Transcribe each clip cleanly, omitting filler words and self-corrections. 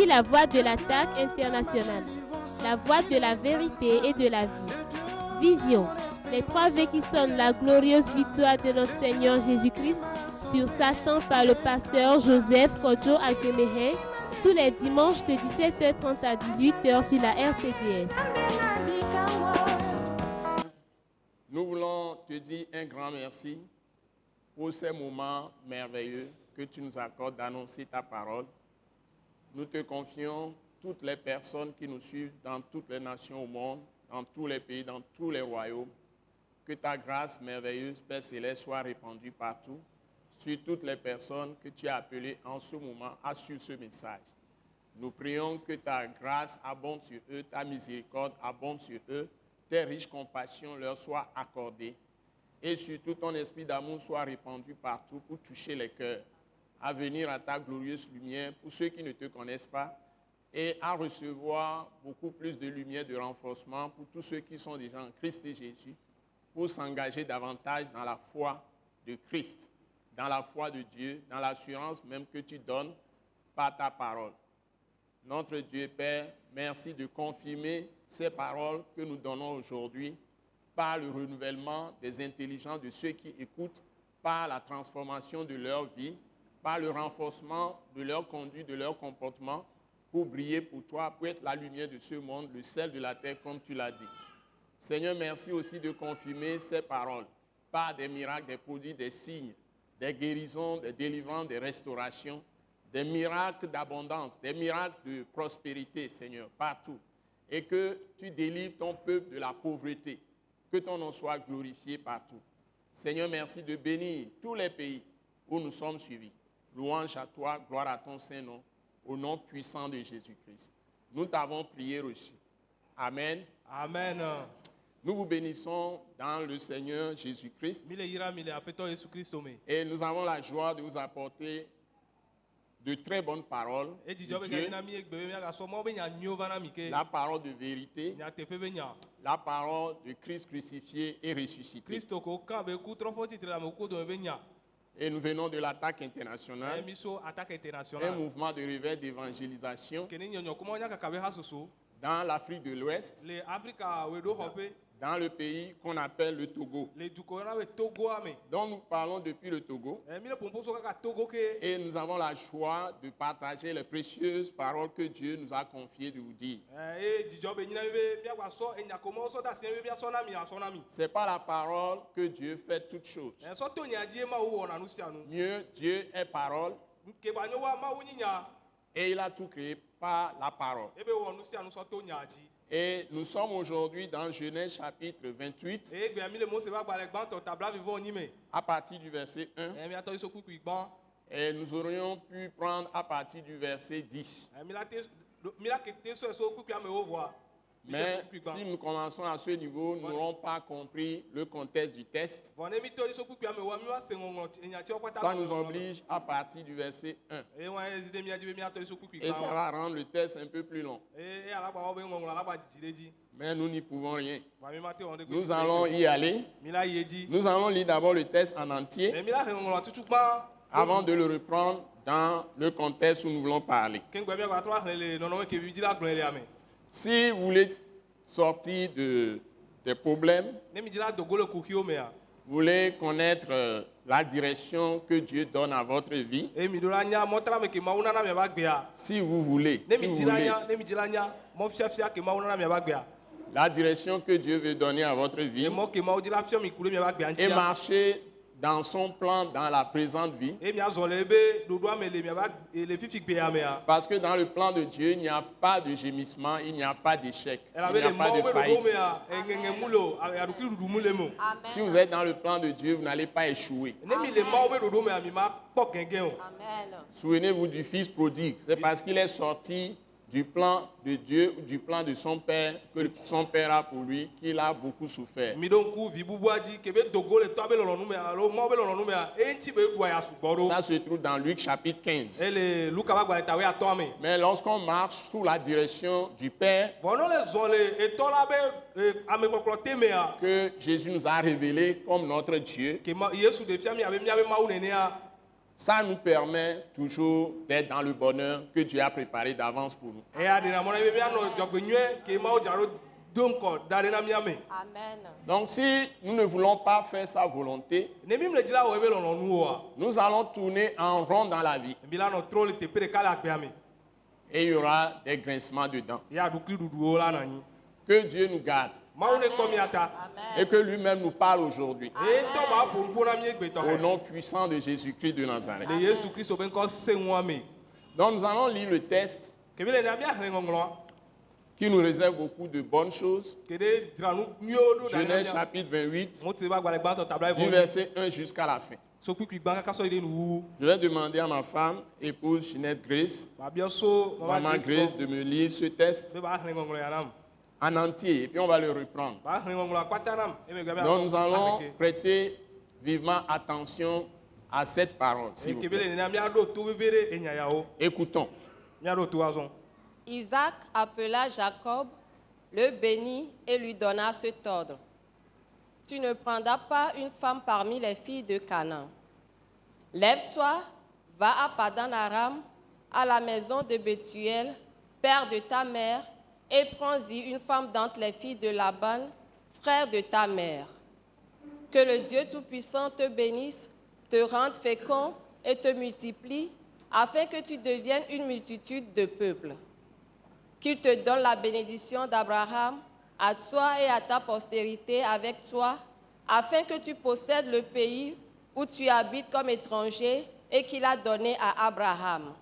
Voici la voie de l'attaque internationale, la voie de la vérité et de la vie. Vision. Les 3 V qui sonnent la glorieuse victoire de notre Seigneur Jésus-Christ sur Satan par le pasteur Joseph Kodjo Akemehe, tous les dimanches de 17h30 à 18h sur la RTDS. Nous voulons te dire un grand merci pour ces moments merveilleux que tu nous accordes d'annoncer ta parole. Nous te confions toutes les personnes qui nous suivent dans toutes les nations au monde, dans tous les pays, dans tous les royaumes. Que ta grâce merveilleuse, Père Céleste, soit répandue partout, sur toutes les personnes que tu as appelées en ce moment à suivre ce message. Nous prions que ta grâce abonde sur eux, ta miséricorde abonde sur eux, tes riches compassions leur soient accordées et surtout ton esprit d'amour soit répandu partout pour toucher les cœurs, à venir à ta glorieuse lumière pour ceux qui ne te connaissent pas et à recevoir beaucoup plus de lumière, de renforcement pour tous ceux qui sont déjà en Christ et Jésus, pour s'engager davantage dans la foi de Christ, dans la foi de Dieu, dans l'assurance même que tu donnes par ta parole. Notre Dieu Père, merci de confirmer ces paroles que nous donnons aujourd'hui par le renouvellement des intelligences de ceux qui écoutent, par la transformation de leur vie, par le renforcement de leur conduite, de leur comportement, pour briller pour toi, pour être la lumière de ce monde, le sel de la terre, comme tu l'as dit. Seigneur, merci aussi de confirmer ces paroles par des miracles, des produits, des signes, des guérisons, des délivrances, des restaurations, des miracles d'abondance, des miracles de prospérité, Seigneur, partout. Et que tu délivres ton peuple de la pauvreté, que ton nom soit glorifié partout. Seigneur, merci de bénir tous les pays où nous sommes suivis. Louange à toi, gloire à ton Saint-Nom, au nom puissant de Jésus-Christ. Nous t'avons prié reçu. Amen. Amen. Nous vous bénissons dans le Seigneur Jésus-Christ. Et nous avons la joie de vous apporter de très bonnes paroles de Dieu, la parole de vérité, la parole de Christ crucifié et ressuscité. Et nous venons de l'attaque internationale, un mouvement de réveil d'évangélisation dans l'Afrique de l'Ouest, dans le pays qu'on appelle le Togo, dont nous parlons depuis le Togo. Et nous avons la joie de partager les précieuses paroles que Dieu nous a confiées de vous dire. C'est par la parole que Dieu fait toutes choses. Mieux, Dieu est parole. Et il a tout créé par la parole. Et nous sommes aujourd'hui dans Genèse chapitre 28, à partir du verset 1. Et nous aurions pu prendre à partir du verset 10. Mais si nous commençons à ce niveau, nous n'aurons pas compris le contexte du texte. Ça nous oblige à partir du verset 1. Et ça va rendre le texte un peu plus long. Mais nous n'y pouvons rien. Nous allons y aller. Nous allons lire d'abord le texte en entier avant de le reprendre dans le contexte où nous voulons parler. Si vous voulez sortir des problèmes, vous voulez connaître la direction que Dieu donne à votre vie, si vous voulez, la direction que Dieu veut donner à votre vie et marcher dans son plan, dans la présente vie. Parce que dans le plan de Dieu, il n'y a pas de gémissement, il n'y a pas d'échec, il n'y a pas de faillite. Si vous êtes dans le plan de Dieu, vous n'allez pas échouer. Souvenez-vous du fils prodigue. C'est parce qu'il est sorti du plan de Dieu ou du plan de son père que son père a pour lui qu'il a beaucoup souffert. Ça se trouve dans Luc chapitre 15. Mais lorsqu'on marche sous la direction du Père que Jésus nous a révélé comme notre Dieu, Ça nous permet toujours d'être dans le bonheur que Dieu a préparé d'avance pour nous. Amen. Donc si nous ne voulons pas faire sa volonté, nous allons tourner en rond dans la vie. Et il y aura des grincements dedans. Que Dieu nous garde. Et que lui-même nous parle aujourd'hui. Au nom puissant de Jésus-Christ de Nazareth. Donc nous allons lire le texte qui nous réserve beaucoup de bonnes choses. Genèse chapitre 28, du verset 1 jusqu'à la fin. Je vais demander à ma femme, épouse Ginette Grace, maman Grace, de me lire ce texte en entier, et puis on va le reprendre. Donc nous allons prêter vivement attention à cette parole, s'il vous plaît. Écoutons. Isaac appela Jacob, le bénit et lui donna cet ordre. Tu ne prendras pas une femme parmi les filles de Canaan. Lève-toi, va à Padan-Aram, à la maison de Bethuel, père de ta mère, et prends-y une femme d'entre les filles de Laban, frère de ta mère. Que le Dieu Tout-Puissant te bénisse, te rende fécond et te multiplie, afin que tu deviennes une multitude de peuples. Qu'il te donne la bénédiction d'Abraham, à toi et à ta postérité avec toi, afin que tu possèdes le pays où tu habites comme étranger et qu'il a donné à Abraham.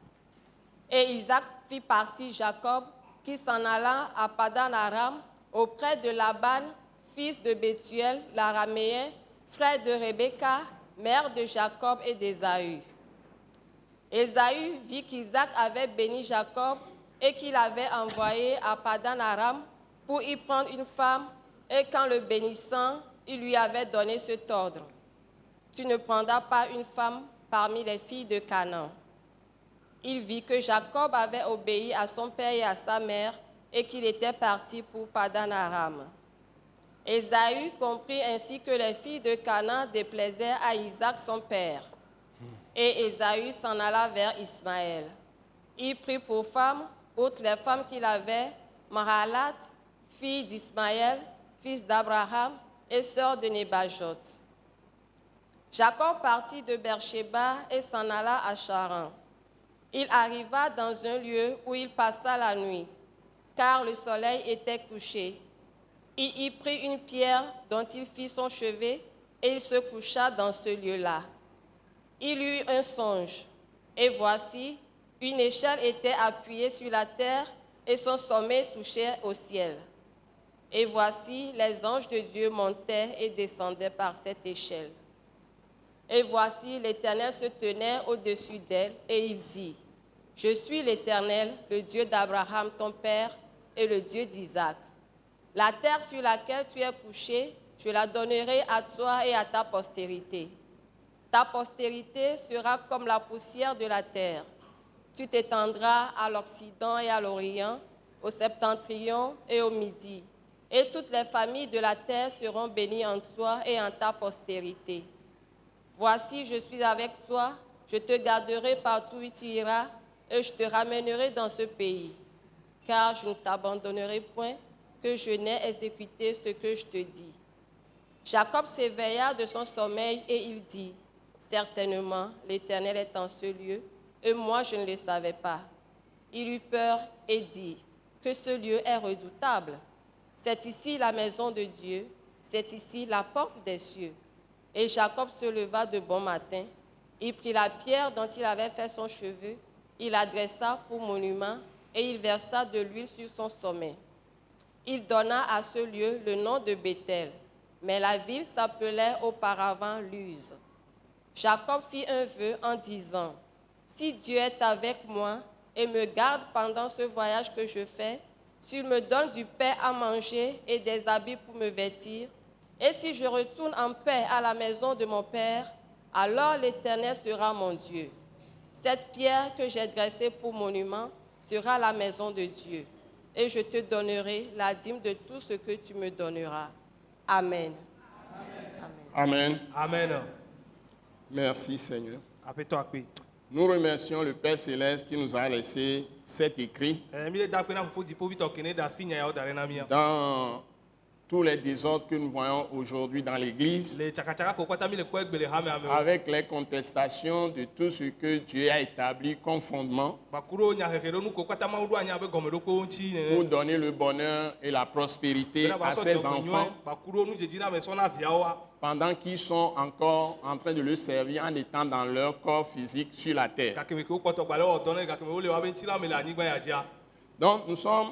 Et Isaac fit partir Jacob, qui s'en alla à Padan-Aram, auprès de Laban, fils de Bethuel, l'araméen, frère de Rebecca, mère de Jacob et d'Ésaü. Ésaü vit qu'Isaac avait béni Jacob et qu'il avait envoyé à Padan-Aram pour y prendre une femme, et qu'en le bénissant, il lui avait donné cet ordre. Tu ne prendras pas une femme parmi les filles de Canaan. Il vit que Jacob avait obéi à son père et à sa mère et qu'il était parti pour Padan-Aram. Ésaü comprit ainsi que les filles de Canaan déplaisaient à Isaac son père. Et Ésaü s'en alla vers Ismaël. Il prit pour femme, outre les femmes qu'il avait, Mahalat, fille d'Ismaël, fils d'Abraham et sœur de Nébajot. Jacob partit de Beersheba et s'en alla à Charan. Il arriva dans un lieu où il passa la nuit, car le soleil était couché. Il y prit une pierre dont il fit son chevet et il se coucha dans ce lieu-là. Il eut un songe, et voici, une échelle était appuyée sur la terre et son sommet touchait au ciel. Et voici, les anges de Dieu montaient et descendaient par cette échelle. Et voici, l'Éternel se tenait au-dessus d'elle, et il dit, « Je suis l'Éternel, le Dieu d'Abraham, ton père, et le Dieu d'Isaac. La terre sur laquelle tu es couché, je la donnerai à toi et à ta postérité. Ta postérité sera comme la poussière de la terre. Tu t'étendras à l'Occident et à l'Orient, au septentrion et au Midi. Et toutes les familles de la terre seront bénies en toi et en ta postérité. Voici, je suis avec toi, je te garderai partout où tu iras, et je te ramènerai dans ce pays. Car je ne t'abandonnerai point, que je n'ai exécuté ce que je te dis. » Jacob s'éveilla de son sommeil et il dit, « Certainement, l'Éternel est en ce lieu, et moi je ne le savais pas. » Il eut peur et dit, « Que ce lieu est redoutable. C'est ici la maison de Dieu, c'est ici la porte des cieux. » Et Jacob se leva de bon matin, il prit la pierre dont il avait fait son cheveu, il la dressa pour monument, et il versa de l'huile sur son sommet. Il donna à ce lieu le nom de Béthel, mais la ville s'appelait auparavant Luz. Jacob fit un vœu en disant, « Si Dieu est avec moi et me garde pendant ce voyage que je fais, s'il me donne du pain à manger et des habits pour me vêtir, et si je retourne en paix à la maison de mon père, alors l'Éternel sera mon Dieu. Cette pierre que j'ai dressée pour monument sera la maison de Dieu, et je te donnerai la dîme de tout ce que tu me donneras. Amen. Amen. Amen. Merci Seigneur. Apeto akpe. Nous remercions le Père Céleste qui nous a laissé cet écrit Mi da kpe na fofo di po vito kene da sinya ya o dare na mia. dans tous les désordres que nous voyons aujourd'hui dans l'Église, Le chaka ko kwata mi le ko egbele ha me ame. avec les contestations de tout ce que Dieu a établi comme fondement Bakuro nya hekero nu ko kwata ma udu anya be gomedo ko nchi pour ne. donner le bonheur et la prospérité à ses enfants Bakuro nu jeji na me so na via wa. pendant qu'ils sont encore en train de le servir en étant dans leur corps physique sur la terre. Kakeme ko kpoto gbale o don kakeme o le wa be nchi la me la ni gba ya dia. Donc nous sommes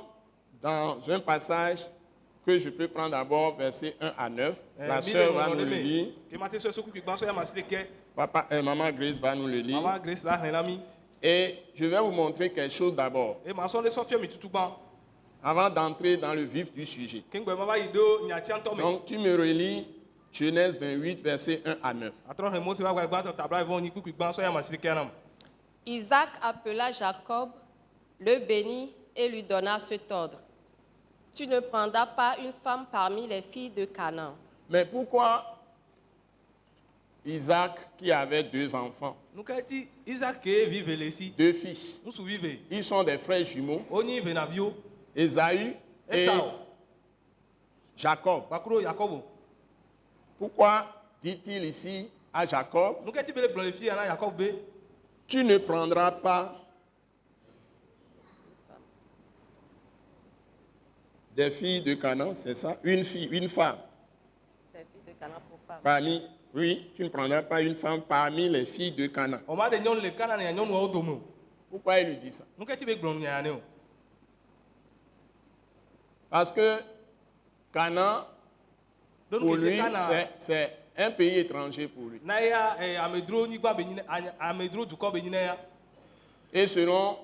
dans un passage que je peux prendre d'abord versets 1 à 9. La sœur va nous le lire. Ke mate so so ku ki gba so ya masileke. Papa et maman Grace va nous le lire. Mama Grace la hen la mi. Et je vais vous montrer quelque chose d'abord, E ma so le so fie mi tutu gba. avant d'entrer dans le vif du sujet. Ke ngbe ma ba yido nya ti anto me. Donc tu me relis Genèse 28, versets 1 à 9. Atro he mo se wa gba to tabla evon ni ku ki gba so ya masileke nam. Isaac appela Jacob, le bénit et lui donna cet ordre. Tu ne prendras pas une femme parmi les filles de Canaan. Mais pourquoi Isaac, qui avait 2 enfants, Nou ka ti Isaac ke vive lesi. 2 fils, Musu vive. ils sont des frères jumeaux, Oni ve na bio. Ésaü et Esau. Jacob. Bakuro Yakobo. Pourquoi dit-il ici à Jacob, Nou ka ti bele gbon le fi na Yakob be. tu ne prendras pas des filles de Canaan, c'est ça? Une fille, une femme. Les filles de Canaan pour femmes. Parmi, oui, tu ne prendras pas une femme parmi les filles de Canaan. O ma de nyon le kana na nyon wo do mo. Pourquoi il lui dit ça? Nou ka ti be gbon nya ne o. Parce que Canaan, Don pour ke lui, ti kana. c'est un pays étranger pour lui. Na ya amedro ni gba be nyine amedro duko be nyine ya. Et selon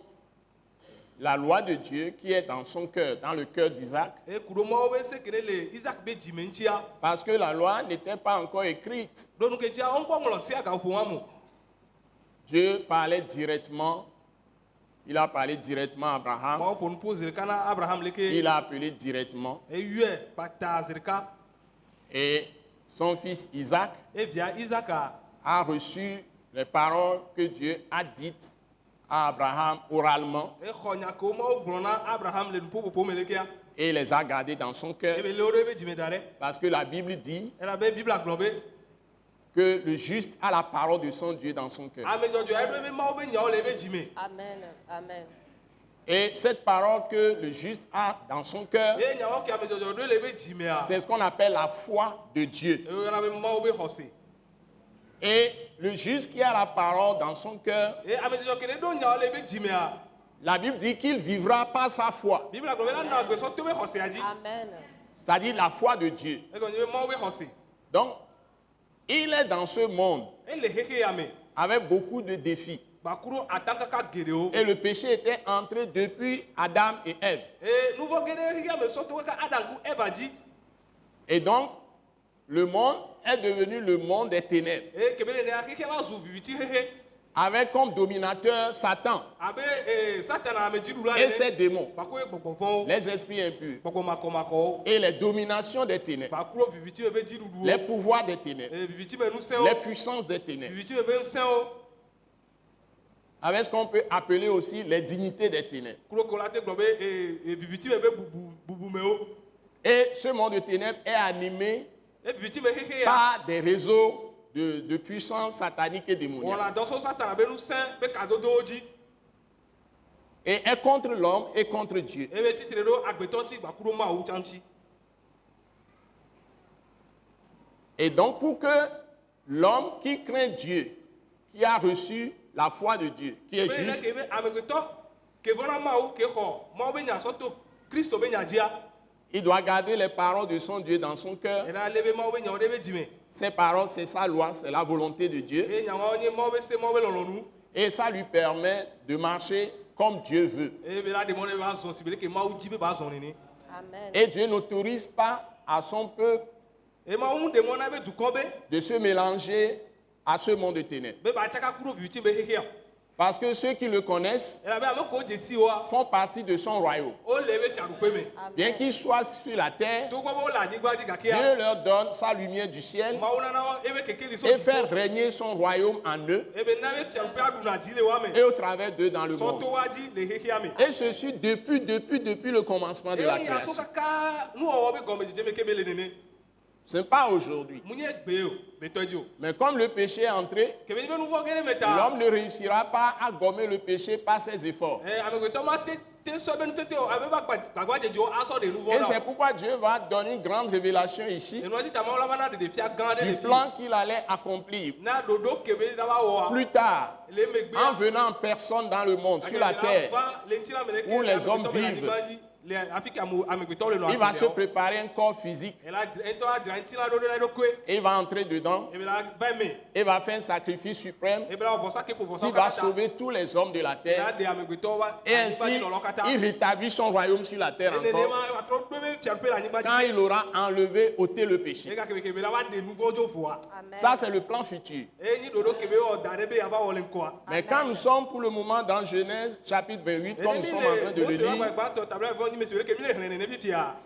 la loi de Dieu qui est dans son cœur, dans le cœur d'Isaac, E kuro mo be se kene le Isaac be di menchi ya. parce que la loi n'était pas encore écrite, Don nou ke ti on po nglo si aga ho amu. Dieu parlait directement, il a parlé directement à Abraham, Ma po nu po zirka na Abraham leke. il a appelé directement, E yue pata zirka. et son fils Isaac E via Isaac a reçu les paroles que Dieu a dites à Abraham oralement e khonya ko mo gbon na Abraham le nu po me leke ya. et les a gardées dans son cœur, E be le ore be di me dare. parce que la Bible dit E la be Bible agblon be. que le juste a la parole de son Dieu dans son cœur. Ame jojo e do be ma o be nya o le be di me. Amen. Amen. Et cette parole que le juste a dans son cœur, E nya o ke ame jojo do le be di me a. c'est ce qu'on appelle la foi de Dieu. E na be ma o be hose. Et le juste qui a la parole dans son cœur, E ame jojo ke do nya o le be di me a. la Bible dit qu'il vivra par sa foi, Bible agblon be la na gbe so to be hose aji. Amen. c'est-à-dire la foi de Dieu. E ko ni be ma o be hose. Donc, il est dans ce monde E le heke ya me. avec beaucoup de défis. Bakuro atanka ka gere o. Et le péché était entré depuis Adam et Ève. E nouveau gere ya me so to ka adangu Eva ji. Et donc, le monde est devenu le monde des ténèbres, E kebele ne akike wa zu viviti hehe. avec comme dominateur Satan Abe Satan ame jiru la et ne. ses démons, Bako e gbogbo fon. les esprits impurs Bako mako. et les dominations des ténèbres, Bakuro viviti e be jiru du les o. pouvoirs des ténèbres, E viviti me nu se les o. puissances des ténèbres, Viviti e be nse o. avec ce qu'on peut appeler aussi les dignités des ténèbres. Kuro ko la te gbo be viviti me be bubu me o. Et ce monde de ténèbres est animé E viviti me hehe ya. par des réseaux de puissance satanique et démoniaque. Wona do so Satan be nu se be kadodo oji. Et est contre l'homme et contre Dieu. E be titre do agbetonchi bakuro ma o chanchi. Et donc pour que l'homme qui craint Dieu, qui a reçu la foi de Dieu, qui est Be ne juste, ke be amegbeto ke vona ma o ke ho. Ma o be nya so to Christo be nya dia. il doit garder les paroles de son Dieu dans son cœur. E na lebe ma o be nya o de be dime. Ces paroles, c'est sa loi, c'est la volonté de Dieu. E nya wa onye ma o be se ma o be lolonu. Et ça lui permet de marcher comme Dieu veut. E be la de mo ne ba zon sibele ke ma o ji be ba zon ni. Amen. Et Dieu n'autorise pas à son peuple E ma o de mo na be du ko be. de se mélanger à ce monde de ténèbres. Be ba chaka kuro viviti be hehe ya. Parce que ceux qui le connaissent elabe ame ko dze si wa font partie de son royaume. wo le ebe fiaɖuƒe me Bien qu'ils soient sur la terre, togbɔ be wo le anyigba dzi Dieu gakea leur donne sa lumière du ciel mawu nana wo ebe kekeli so et fait régner son royaume en eux ebe na be fiaɖuƒea ɖuna dzi le wa me et au travers d'eux dans le monde. sɔto wa dzi le xexea me Et ceci depuis le commencement de la eya so création. kaka nuwɔwɔ be gɔmedzedze me kebe le nene Ce n'est pas aujourd'hui. mu nye gbe o betɔ dzi o Mais comme le péché est entré, kebe nyi be nu vɔ ge ɖe me ta l'homme ne réussira pas à gommer le péché par ses efforts. amegbetɔ ma te sɔ be nutete o abe ba gbagba dzedzewo asɔ ɖe nu Et vɔ c'est na pourquoi Dieu va donner une grande révélation ici enua dzi ta mawu la va na ɖeɖefia gã ɖe du le fi plan qu'il allait accomplir na ɖoɖo kebe la va wɔa plus tard le megbe en venant en personne dans le monde, sur la terre. le ŋtsi la me ɖeke où les hommes amegbetɔ be le vivent. anyigba dzi le afi ke amegbetɔwo le nɔ Il va se agblea préparer un corps physique ŋutɔ adzra ŋtsi la ɖo ɖe eɖokue et il va entrer dedans ebe la va eme et va faire un sacrifice suprême ebe la wɔ vɔsa ke ƒo qui vɔsa va katã sauver tous les hommes de la la terre. ɖe amegbetɔwo va Et ainsi, anyigba dzi nɔlawo katã il rétablit son royaume sur la terre nenema encore va trɔ ɖo be fiaɖuƒe le anyigba quand dzi il aura enlevé, ôté le péché. ega kebekebe la va ɖe nu vɔ dzo voa Ça, c'est le plan futur. eye nyi ɖoɖo kebe wɔ da ɖe be yava wɔ le ŋkɔa Mais quand nous sommes pour le moment dans Genèse chapitre 28, comme nous ene sommes mi en train de le le mose wa lire, gbãtɔ tabla vɔ nyi me si wele ke mi le xlẽ nene fifia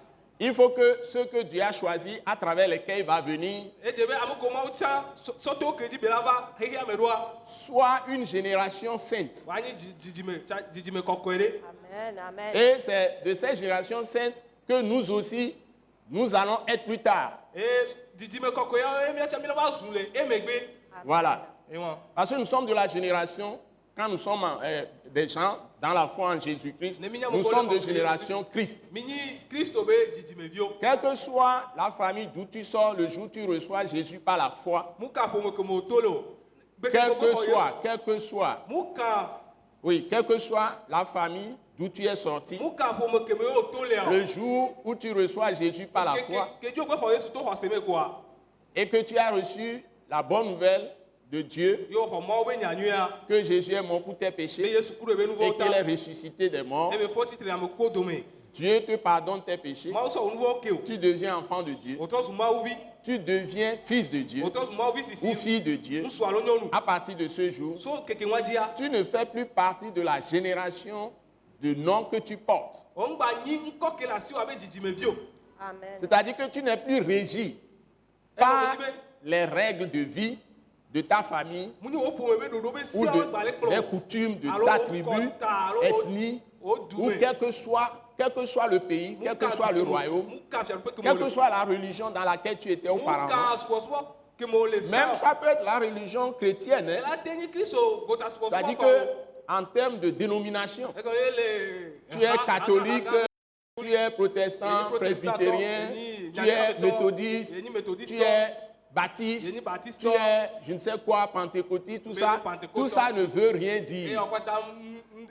il faut que ceux que Dieu a choisis, à travers lesquels il va venir, edze be ame ko mawu tsã sɔto ke dzi be la va xexea me ɖoa soit une génération sainte. woanyi dzidzime kɔkɔe ɖe Amen, amen. Et c'est de cette génération sainte que nous aussi, nous allons être plus tard. eye dzidzime kɔkɔeawo ye míatsã mi la va zu le emegbe Voilà. ewɔ Parce que nous sommes de la génération, quand nous sommes des gens dans la foi en Jésus-Christ, nous sommes de génération Christ. mi nyi kristo be dzidzimeviwo Quelle que soit la famille d'où tu sors, le jour où tu reçois Jésus par la foi, mu ka ƒome ke mo to le o quelle que gbɛgbɛ soit, mu ka oui, quelle que soit la famille d'où tu es sorti, mu ka ƒome ke me wo to le le jour où tu reçois Jésus par la foi kedzo gbe xɔ yesu to xɔ se me koa et que tu as reçu la bonne nouvelle de Dieu, ye xɔ mawo be nyanyuia que Jésus est mort pour tes be péchés yesu ku ɖe be nu et vɔwo qu'il est ta ressuscité des morts, ebe fɔ tsitre ame kuwo dome Dieu te pardonne tes péchés, mawu sɔ wo nu vɔwo ke o tu deviens enfant de Dieu, wòtrɔ zu mawu vi tu deviens fils de Dieu wòtrɔ zu mawu vi ou sisi fille de Dieu. ŋusu alo nyɔnu À partir de ce jour, so keke ŋua dzia tu ne fais plus partie de la génération de nom que tu portes. wo ŋgba nyi ŋkɔ ke le asi wo abe dzidzimevi o Amen. C'est-à-dire que tu n'es plus régi par les règles de vie de ta famille mu nyi wo ƒome be ɖoɖo be ou siawo gba le des kplɔ coutumes de alo ta wo tribu, kɔta alo ethnie, wo ou dume quel que soit le pays, quel que soit le royaume, mu ka fiaɖuƒe ke quelle mo que le soit la religion dans laquelle tu étais mu auparavant. ka subɔsubɔ ke mo le Même sa ça peut être la religion chrétienne. Hein. ela te nyi kristo gota C'est-à-dire subɔsubɔ fa o que en termes de dénomination, ekɔ ye le tu es catholique, tu es protestant, presbytérien, tu es méthodiste, yenyi méthodiste tu es baptiste, yenyi baptiste tu es je ne sais quoi, pentecôtiste, tout ça ne veut rien eye dire. ɔkɔta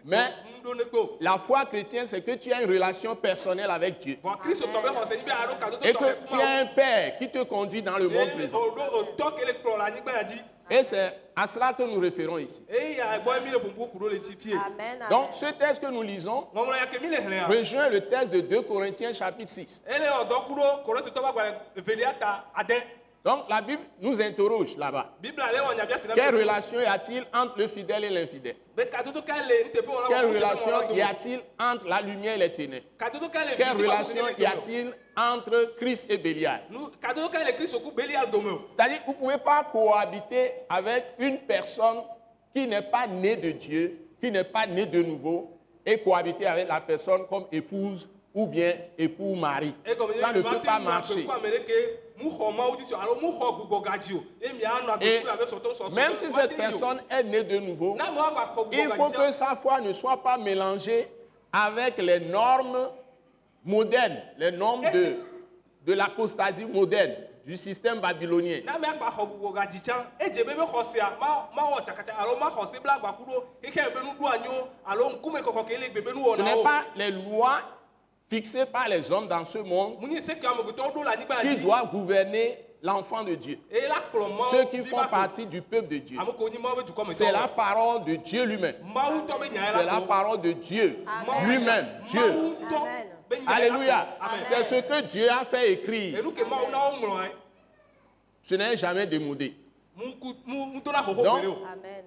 Mais ŋɖo ne kpo la foi chrétienne, c'est que tu as une relation personnelle avec Dieu. vɔ kristo tɔ be xɔse nyi be aɖo kadodo Et tɔ que le tu as un Père qui te conduit dans le monde présent. oɖo otɔ ke le kplɔ le anyigba ya dzi Et c'est à cela que nous référons ici. eya gbɔ mi le ƒoƒo ku ɖo le tsi fie Amen. Amen. Donc, ce texte que nous lisons ŋɔŋlɔ ya ke mi le xlẽa rejoint le texte de 2 Corinthiens chapitre 6. ele ɔdɔ ku ɖo korintotɔ ƒe agbalẽ evelia ta ade Donc, la Bible nous interroge là-bas. biblia le wɔ nyabia si na Quelle relation y a-t-il entre le fidèle et l'infidèle? be kadodo ka le nuteƒe wɔna Quelle nuteƒe relation wɔna y dome a-t-il entre la lumière et les ténèbres? kadodo ka le Quelle vidi ba relation kusi y a-t-il entre Christ et Bélial? kadodo ka le kristo ku belial dome o C'est-à-dire que vous ne pouvez pas cohabiter avec une personne qui n'est pas née de Dieu, qui n'est pas née de nouveau, et cohabiter avec la personne comme épouse ou bien époux mari. egɔme Ça ne peut pas marcher. ku ame ɖeke mu xɔ mawu dzi sɔ alo mu xɔ gbugbɔ gadzi o ye mianɔ Et agbe abe sɔtɔ sɔsɔ même si cette personne est née de nouveau, n'a mo agba xɔ il gbugbɔ faut gadzi que sa foi ne soit pas mélangée avec les normes modernes, les normes de l'apostasie moderne, du système babylonien. n'a mi agba xɔ gbugbɔ gadzi tsã edze be xɔsea ma wɔ tsakatsa alo ma xɔse bla agba ku ɖo xexe be nu ɖo anyo alo ŋkume kɔkɔ ke le gbe be nu Ce wɔna n'est o pas les lois fixées par les hommes dans ce monde mu nyi se ke amegbetɔwo ɖo le anyigba qui dzi doivent gouverner l'enfant de Dieu. eye la kplɔ mawo Ceux qui vi font va ko. partie du peuple de Dieu. ame ko nyi mawo be dukɔ me C'est la parole de Dieu lui-même. mawu tɔ be nya C'est ya la la ko parole de Dieu Amen. lui-même. Dieu. mawu tɔ Amen. be nya ya la Alléluia. ko. Amen. C'est ce que Dieu a fait écrire. enu ke mawu na wo ŋlɔ ye Ce n'est jamais démodé. mu dona xoxo Donc, gbe ɖe o Amen.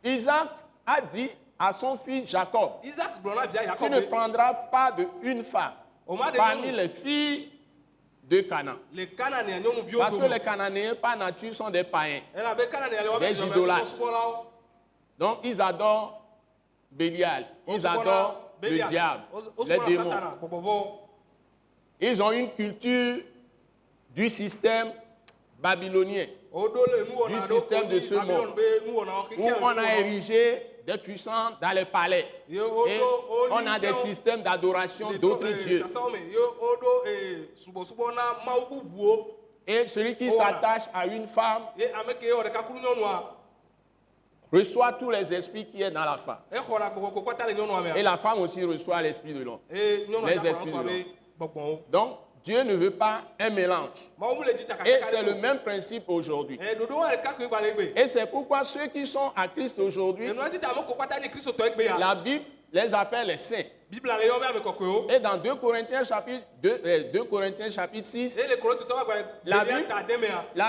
Isaac a dit à son fils Jacob, Isaac gblɔ na via tu Jacob ne be, prendras pas de une femme o ma de parmi nyɔnu les filles de Canaan. le Cananéen nyɔnuviwo Parce que dome. les Cananéens, par nature, sont des païens. Elabe Cananéen le Des wobe idolâtres. subɔlawo. Donc, ils adorent Bélial, ils adorent le diable, les démons. Ils ont une culture du système babylonien, du système de ce monde, où on a érigé des puissants dans les palais. Et on a des systèmes d'adoration d'autres dieux. Et celui qui s'attache à une femme reçoit tous les esprits qui sont dans la femme. Et la femme aussi reçoit l'esprit de l'homme. Les esprits de l'homme. Donc, Dieu ne veut pas un mélange. Et c'est le même principe aujourd'hui. Et c'est pourquoi ceux qui sont à Christ aujourd'hui, la Bible les appelle les saints. Et dans 2 Corinthiens chapitre 6, la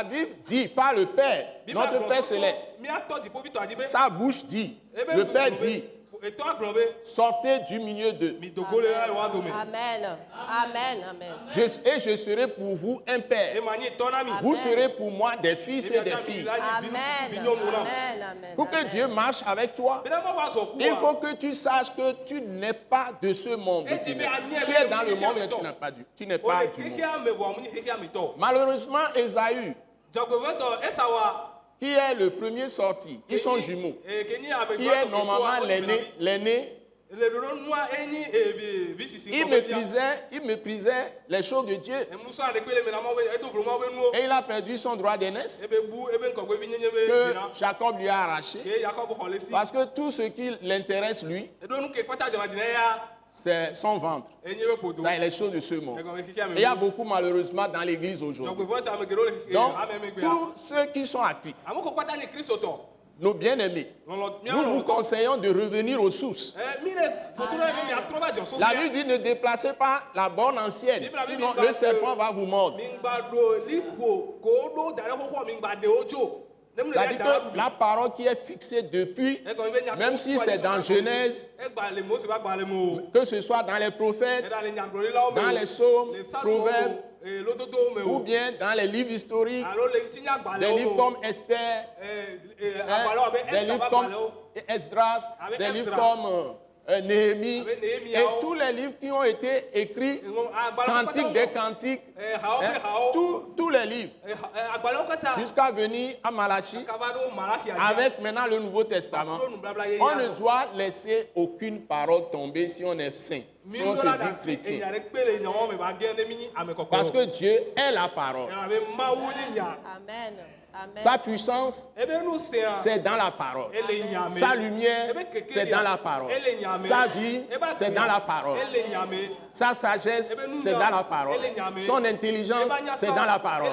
Bible dit par le Père, notre Père céleste, sa bouche dit, le Père dit, sortez du milieu d'eux. Amen. Amen. Amen. Et je serai pour vous un père. Vous serez pour moi des fils et des filles. Amen. Amen. Pour que Dieu marche avec toi, il faut que tu saches que tu n'es pas de ce monde. Tu es dans le monde, mais tu n'es pas du monde. Malheureusement, Ésaü, qui est le premier sorti, ils sont jumeaux, qui est normalement l'aîné, il méprisait les choses de Dieu. Et il a perdu son droit d'aînesse que Jacob lui a arraché. Parce que tout ce qui l'intéresse lui, c'est son ventre. Ça est les choses de ce monde. Et il y a beaucoup malheureusement dans l'église aujourd'hui. Donc, tous ceux qui sont à Christ, nos bien-aimés, nous vous conseillons de revenir aux sources. La Bible dit ne déplacez pas la borne ancienne, sinon le serpent va vous mordre. C'est-à-dire que la parole qui est fixée depuis, même si c'est dans Genèse, que ce soit dans les prophètes, dans les psaumes, proverbes, ou bien dans les livres historiques, des livres comme Esther, des livres comme Esdras, des livres comme Néhémie, et tous les livres qui ont été écrits, Cantiques des Cantiques, tous les livres, jusqu'à venir à Malachie, avec maintenant le Nouveau Testament, on ne doit laisser aucune parole tomber si on est saint, si on se dit chrétien. Parce que Dieu est la parole. Amen. Amen. Sa puissance, c'est dans la parole. Sa lumière, c'est dans la parole. Sa vie, c'est dans la parole. Sa sagesse, c'est dans la parole. Son intelligence, c'est dans la parole.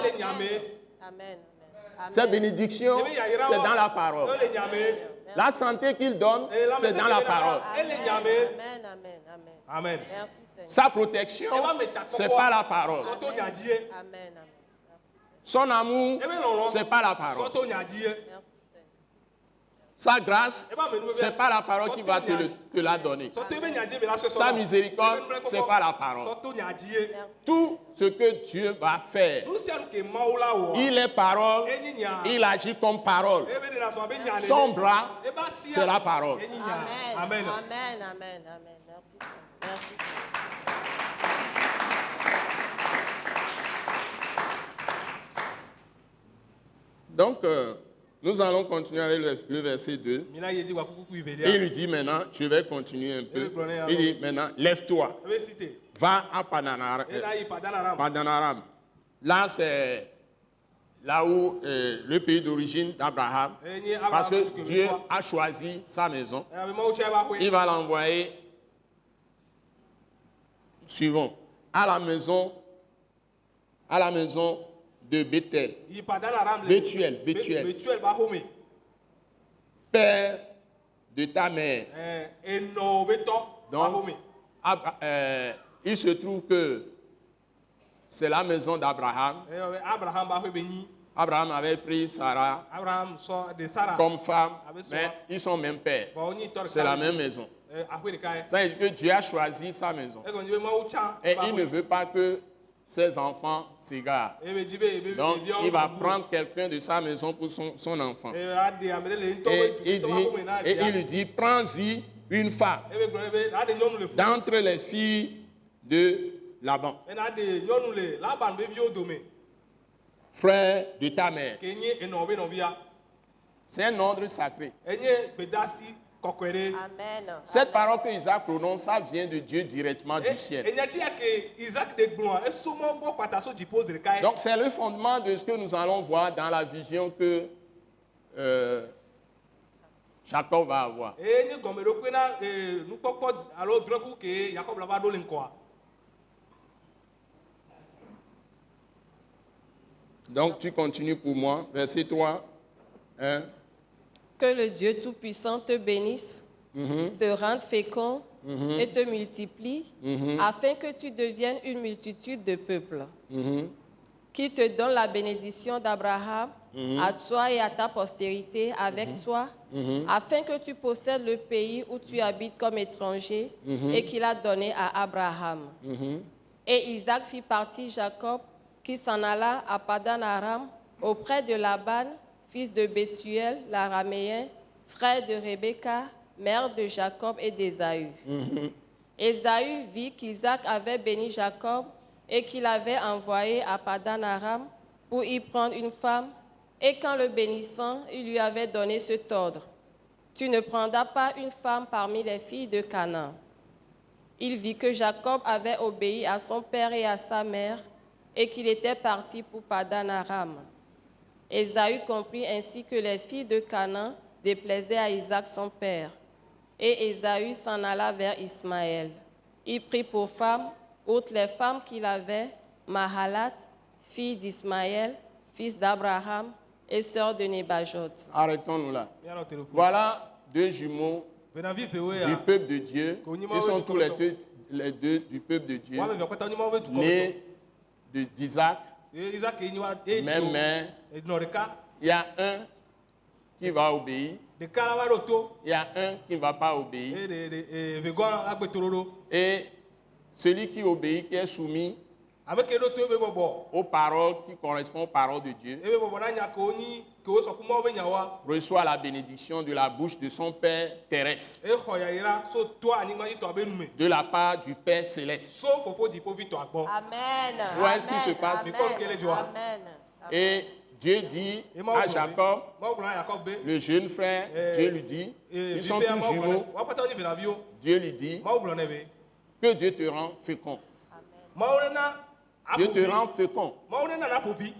Amen. Ses bénédictions, c'est dans la parole. La santé qu'il donne, c'est dans la parole. Amen. Amen. Merci Seigneur. Sa protection, c'est pas la parole. Amen. Son amour, c'est pas la parole. Merci Seigneur. Sa grâce, c'est pas la parole qui va te la donner. Sa miséricorde, c'est pas la parole. Tout ce que Dieu va faire, il est parole, il agit comme parole. Son bras, c'est la parole. Amen. Merci Seigneur. Merci Seigneur. Donc, nous allons continuer avec le verset 2. Et il lui dit maintenant, je vais continuer un peu. Il dit maintenant, lève-toi, va à Padanaram. Là, c'est là où le pays d'origine d'Abraham, parce que Dieu a choisi sa maison. Il va l'envoyer, suivons, à la maison de Bethel. Bethuel. Père de ta mère. Donc, il se trouve que c'est la maison d'Abraham. Abraham avait pris Sarah Abraham sɔ de Sarah. comme femme, Avec son- mais ils sont même pères. Bon, on y tɔ C'est la même maison. Aƒe ɖeka ye. Ça veut dire que Dieu a choisi sa maison. Egɔme dzi be Mawu tsã. Et il ne veut pas que ses enfants s'égarent. Ebe dzi be ebe Donc, ɖeviawo il va bubu. prendre quelqu'un de sa maison pour son enfant. Aɖe ame ɖe le ŋutɔ Et be il, dukɔ dit, ƒome na et via. il lui dit, prends-y une femme Ebe gblɔ nɛ be aɖe nyɔnu le fu. d'entre les filles de Laban, Ena aɖe nyɔnu le Laban be viwo dome. frère de ta mère. Ke nye enɔ be nɔvia. C'est un ordre sacré. Enye gbedasi kɔkɔe ɖe. Amen. Cette parole que Isaac prononce, ça vient de Dieu directement du ciel. Enyatsi ya ke Isaac de gblɔa esomɔ gbɔ kpata so dziƒo zi ɖeka ye. Donc c'est le fondement de ce que nous allons voir dans la vision que Jacob va avoir. Eye nye gɔmeɖokpe na nukpɔkpɔ alo drɔ̃ku ke Yakob la va ɖo le ŋkɔa. Donc tu continues pour moi, verset 3. Hein? Que le Dieu Tout-Puissant te bénisse, te rende fécond et te multiplie, afin que tu deviennes une multitude de peuples. Qu'il te donne la bénédiction d'Abraham, à toi et à ta postérité avec toi, afin que tu possèdes le pays où tu habites comme étranger et qu'il a donné à Abraham. Et Isaac fit partir Jacob, qui s'en alla à Padan Aram, auprès de Laban, fils de Bethuel, l'araméen, frère de Rebecca, mère de Jacob et d'Ésaü. Ésaü vit qu'Isaac avait béni Jacob et qu'il avait envoyé à Padan Aram pour y prendre une femme. Et qu'en le bénissant, il lui avait donné cet ordre: tu ne prendras pas une femme parmi les filles de Canaan. Il vit que Jacob avait obéi à son père et à sa mère et qu'il était parti pour Padan Aram. Ésaü comprit ainsi que les filles de Canaan déplaisaient à Isaac son père. Et Ésaü s'en alla vers Ismaël. Il prit pour femme, outre les femmes qu'il avait, Mahalat, fille d'Ismaël, fils d'Abraham et sœur de Nébajot. Arrêtons-nous là. Yana telefoni. Voilà deux jumeaux Bena vi fe we du ya. peuple de Dieu. Ils sont tous les deux du peuple de Dieu, Wa me via kɔta nyima wo be dukɔ me nés d'Isaac, to. Isaac yi nyi wa e même mère. enɔ ɖeka. Il y a un qui va obéir, Ɖeka la va ɖo to. il y a un qui ne va pas obéir. Eye vegɔa la gbe toro ɖo. Et celui qui obéit, qui est soumis Ame ke ɖo to ebe bɔbɔ. aux paroles qui correspondent aux paroles de Dieu, Ebe bɔbɔ na nya ke wo nyi ke wo sɔ kumawo be nyawoa. reçoit la bénédiction de la bouche de son Père terrestre, Exɔ yayra so toa anyigba dzi tɔ be nume. de la part du Père céleste. So fofo dziƒovitɔa gbɔ. Amen. Où est-ce qu'il se passe? Amen. Et Dieu dit à Jacob, Mawu gblɔ na Yakob be. le jeune frère, Dieu lui dit, ils sont tous jumeaux, Wa kpata wo nye venaviwo. Dieu lui dit Mawu gblɔ nɛ be. que Dieu te rend fécond. Mawu nena Dieu te aƒovi. rend fécond Mawu nena na ƒovi.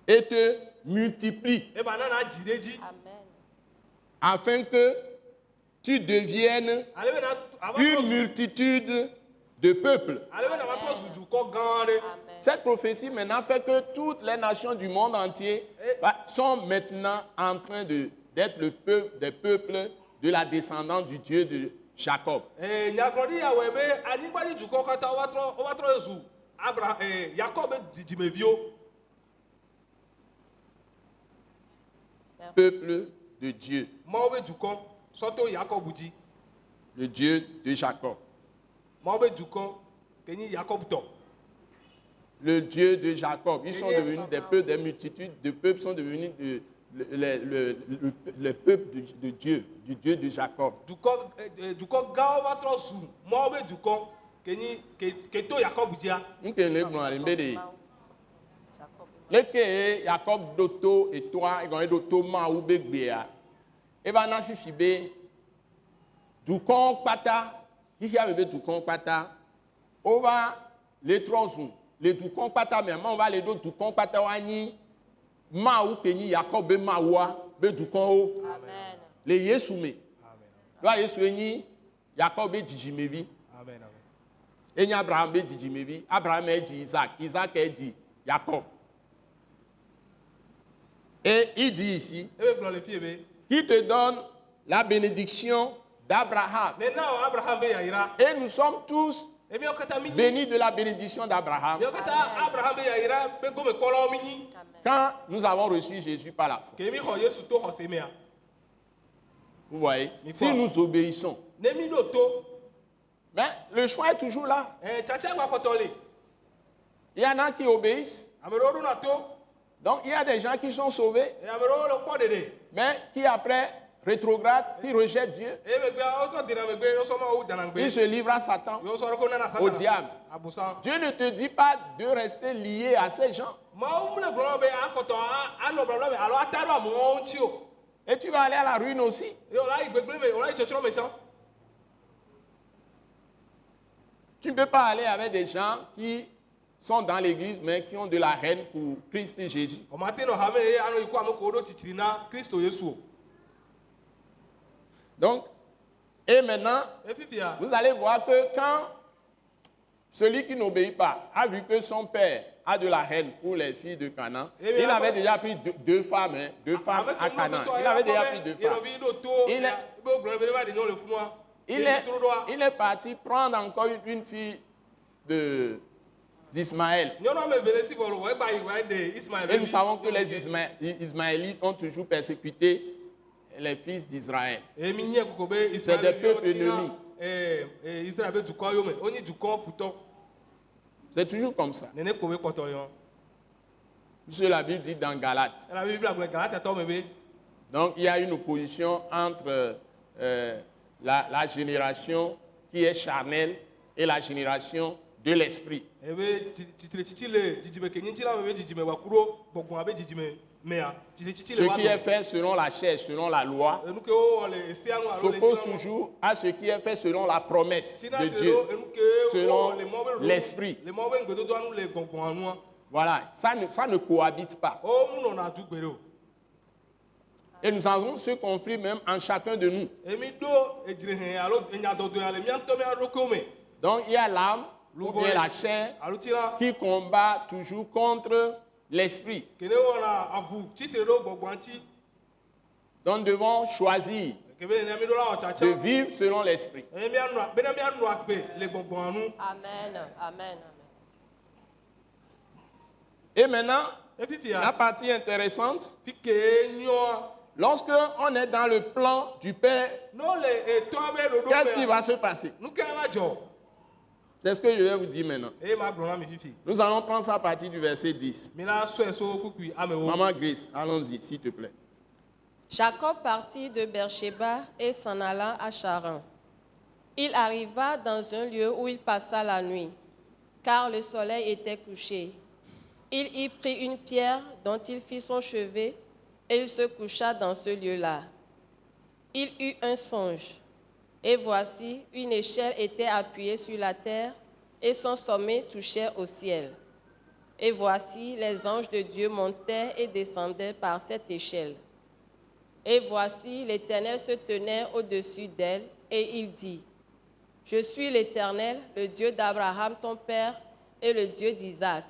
et te multiplie Eba nana dzi ɖe dzi. Amen. afin que tu deviennes Ale be na ava une trɔ zu. multitude de peuples. Ale be na va trɔ zu dukɔ gã aɖe. Cette prophétie maintenant fait que toutes les nations du monde entier sont maintenant en train d'être le peuple des peuples de la descendance du Dieu de Jacob. Nyagblɔɖi ya wɔe be anyigba dzi dukɔ katã wova trɔ zu Yakob be dzidzimeviwo. Peuple de Dieu, Mawu be dukɔ sɔto Yakob dzi. le Dieu de Jacob. Mawu be dukɔ ke nyi Yakob tɔ. Le Dieu de Jacob. Ils sont devenus des peuples, des multitudes de peuples sont devenus le peuple de Dieu, du Dieu de Jacob. Dukɔ gãwo va trɔ zu Mawu be dukɔ ke nyi ke to Yakob dzia. Nous que nous avons dit, leke Jacob doto et toi, et doto ma ou begbea. Et va na fifi be dukon pata, il y a bébé dukon pata. On va les trois les dukon pata, mais on va les deux dukon pata wani. Ma ou kenyi Jacob be ma wa be dukon o. Amen. Les yesume. Là yesu ni Jacob be jijimevi. Amen. Et ni Abraham be jijimevi. Abraham est dit Isaac. Isaac est dit Jacob. Et il dit ici, Ebe gblɔ le fie be. qui te donne la bénédiction d'Abraham. Ne na Abraham be yayra. Et nous sommes tous Et bien, quand tu bénis de la bénédiction d'Abraham. Abraham be yayira be gome kolo minyi. Quand nous avons reçu Jésus par la foi. Ke mi ho Yesu to ho se mea. Vous voyez, si nous obéissons, Nemi do to. mais le choix est toujours là. Chacha gba kotole. Il y en a qui obéissent. Amero do na to. Donc il y a des gens qui sont sauvés, E amero lo po dede. mais qui après rétrogradent, qui rejettent Dieu. E me gbe o to dina me gbe yo so ma o dana gbe. Ils se livrent à Satan. Yo so ro ko na Satan. Au diable. Abusan. Dieu ne te dit pas de rester lié à ces gens. Ma o mule gbo be akoto no problem alo ataro amu o nchi o. Et tu vas aller à la ruine aussi. Yo la igbegbe me, o la ichochoro me chan. Tu ne peux pas aller avec des gens qui sont dans l'église, mais qui ont de la haine pour Christ et Jésus. O ma te no ha me ano iku amoko odo chichiri na Kristo Yesu. Donc, et maintenant, E fifia. vous allez voir que quand celui qui n'obéit pas a vu que son père a de la haine pour les filles de Canaan, Eh bien, il avait après- déjà pris deux femmes, deux femmes à Canaan. Il avait déjà pris deux femmes. Il est parti prendre encore une fille d'Ismaël. Et nous savons que les Ismaélites ont toujours persécuté les fils d'Israël. C'est des peuples ennemis. C'est toujours comme ça. Puisque la Bible dit dans Galates. Donc il y a une opposition entre la génération qui est charnelle et la génération de l'esprit. Ce qui est fait selon la chair, selon la loi, s'oppose toujours à ce qui est fait selon la promesse de Dieu, selon l'esprit. Voilà, ça ne cohabite pas. Et nous avons ce conflit même en chacun de nous. Donc il y a l'âme ou bien la chair qui combat toujours contre l'esprit. Donc nous devons choisir de vivre selon l'esprit. Amen. Amen. Et maintenant, la partie intéressante, lorsque on est dans le plan du Père, qu'est-ce qui va se passer? C'est ce que je vais vous dire maintenant. Nous allons prendre ça à partir du verset 10. Maman Grace, allons-y, s'il te plaît. Jacob partit de Beersheba et s'en alla à Charan. Il arriva dans un lieu où il passa la nuit, car le soleil était couché. Il y prit une pierre dont il fit son chevet et il se coucha dans ce lieu-là. Il eut un songe. Et voici, une échelle était appuyée sur la terre et son sommet touchait au ciel. Et voici, les anges de Dieu montaient et descendaient par cette échelle. Et voici, l'Éternel se tenait au-dessus d'elle et il dit, « Je suis l'Éternel, le Dieu d'Abraham, ton père, et le Dieu d'Isaac.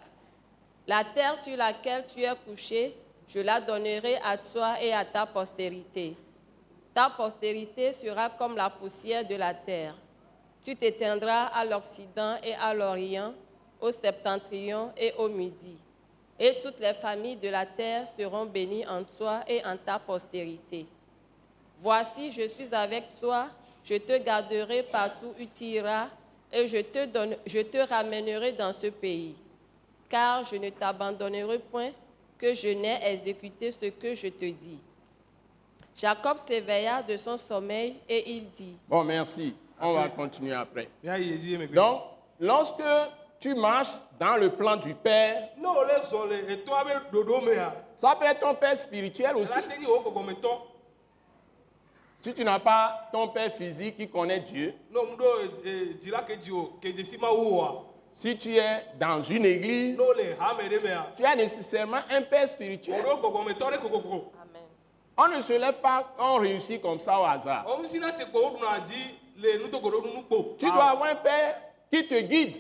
La terre sur laquelle tu es couché, je la donnerai à toi et à ta postérité. Ta postérité sera comme la poussière de la terre. Tu t'éteindras à l'Occident et à l'Orient, au Septentrion et au Midi. Et toutes les familles de la terre seront bénies en toi et en ta postérité. Voici, je suis avec toi, je te garderai partout où tu iras, et je te ramènerai dans ce pays. Car je ne t'abandonnerai point, que je n'ai exécuté ce que je te dis. » Jacob s'éveilla de son sommeil et il dit, Bon, merci. On va continuer après. Donc, lorsque tu marches dans le plan du Père, ça peut être ton Père spirituel aussi. Si tu n'as pas ton Père physique qui connaît Dieu, si tu es dans une église, tu as nécessairement un Père spirituel. Amen. On ne se lève pas, on réussit comme ça au hasard. Tu dois avoir un Père qui te guide.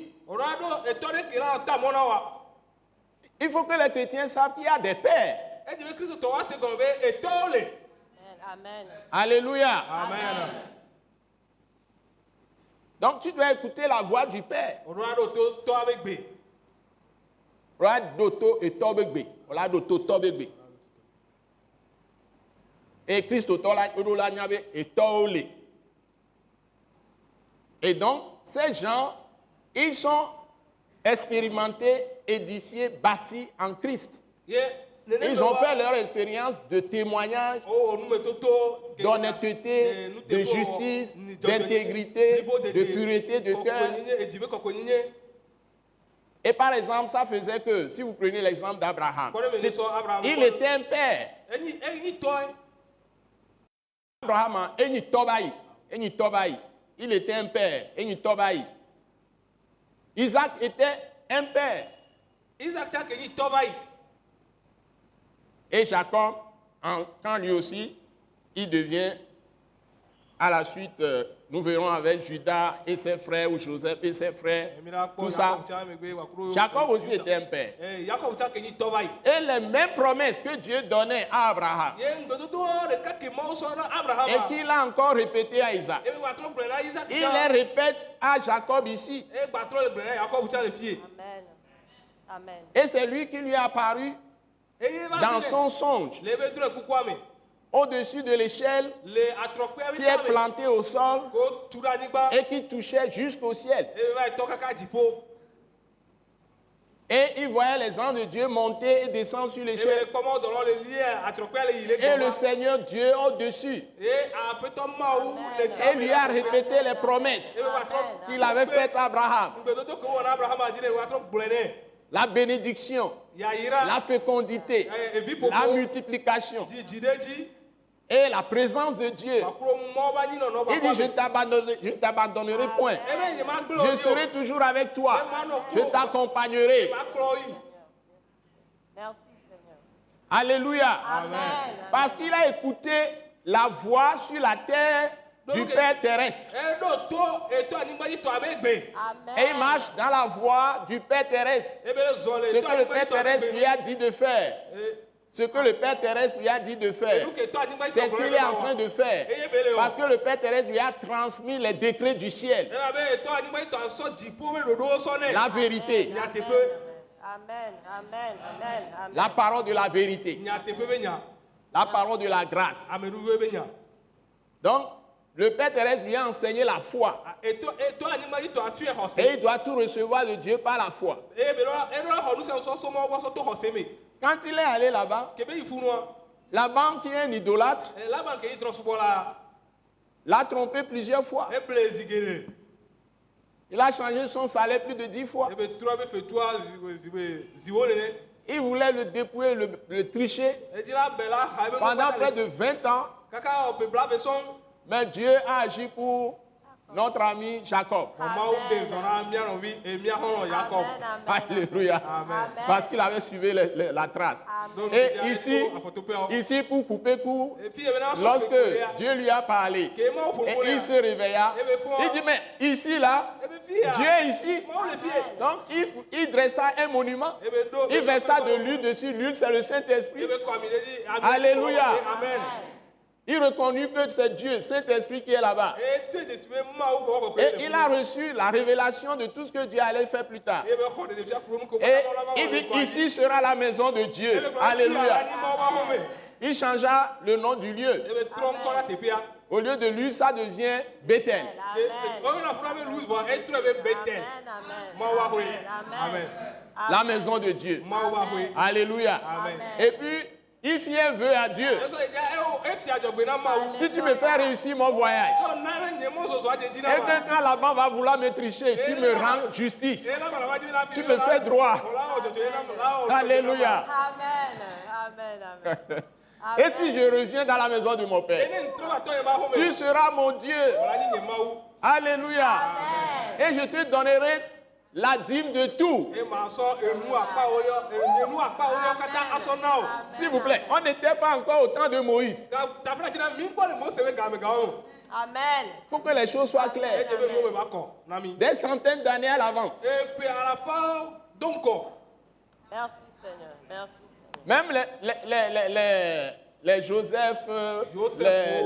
Il faut que les chrétiens savent qu'il y a des pères. Amen. Alléluia. Amen. Donc tu dois écouter la voix du Père. Ọ̀rọ̀ àdó tó abẹ́gbè. Radoto et Tobegbe. Radoto Tobegbe. Et Christ et Tole. Et donc, ces gens, ils sont expérimentés, édifiés, bâtis en Christ. Ils ont fait leur expérience de témoignage, d'honnêteté, de justice, d'intégrité, de pureté de cœur. Et par exemple, ça faisait que, si vous prenez l'exemple d'Abraham, il était un père. Abraham, il était un père. Isaac était un père. Et Jacob, quand lui aussi, il devient, à la suite, nous verrons avec Judas et ses frères, ou Joseph et ses frères, tout ça. Jacob aussi était un père. Et les mêmes promesses que Dieu donnait à Abraham, et qu'il a encore répété à Isaac, il les répète à Jacob ici. Amen. Et c'est lui qui lui est apparu dans son songe, au-dessus de l'échelle qui est plantée au sol et qui touchait jusqu'au ciel. Et il voyait les anges de Dieu monter et descendre sur l'échelle. Et le Seigneur Dieu au-dessus. Et lui a répété les promesses qu'il avait faites à Abraham. La bénédiction, la fécondité, la multiplication et la présence de Dieu. Il dit, je ne t'abandonnerai point. Je serai toujours avec toi. Je t'accompagnerai. Merci Seigneur. Alléluia. Amen. Parce qu'il a écouté la voix sur la terre du Père terrestre. Et il marche dans la voie du Père terrestre. Ce que le Père terrestre lui a dit de faire. Ce que le Père terrestre lui a dit de faire. C'est ce qu'il est en train de faire. Parce que le Père terrestre lui a transmis les décrets du ciel. La vérité. Amen. Amen. Amen. Amen. La parole de la vérité. La parole de la grâce. Donc, le Père terrestre lui a enseigné la foi. Et il doit tout recevoir de Dieu par la foi. Quand il est allé là-bas, Laban, qui est un idolâtre, l'a trompé plusieurs fois. Il a changé son salaire plus de 10 fois. Il voulait le dépouiller, le tricher pendant près de 20 ans. Mais Dieu a agi pour notre ami Jacob. Alléluia. Parce qu'il avait suivi la trace. Et ici, pour couper court, lorsque Dieu lui a parlé, et il se réveilla, il dit, mais ici, là, Dieu est ici. Donc, il dressa un monument. Il versa de l'huile dessus. L'huile, c'est le Saint-Esprit. Alléluia. Amen. Il reconnut que c'est Dieu, Saint-Esprit qui est là-bas. Et il a reçu la révélation de tout ce que Dieu allait faire plus tard. Et il dit, ici sera la maison de Dieu. Alléluia. Il changea le nom du lieu. Au lieu de lui, ça devient Bethel. La maison de Dieu. Alléluia. Et puis, il fit un vœu à Dieu. Si tu me fais réussir mon voyage, et que quand Laban va vouloir me tricher, tu me rends justice. Tu me fais droit. Alléluia. Et si je reviens dans la maison de mon Père, tu seras mon Dieu. Alléluia. Et je te donnerai la dîme de tout. S'il vous plaît, on n'était pas encore au temps de Moïse. Amen. Il faut que les choses soient claires. Des centaines d'années à l'avance. Merci Seigneur. Merci Seigneur. Même les Joseph,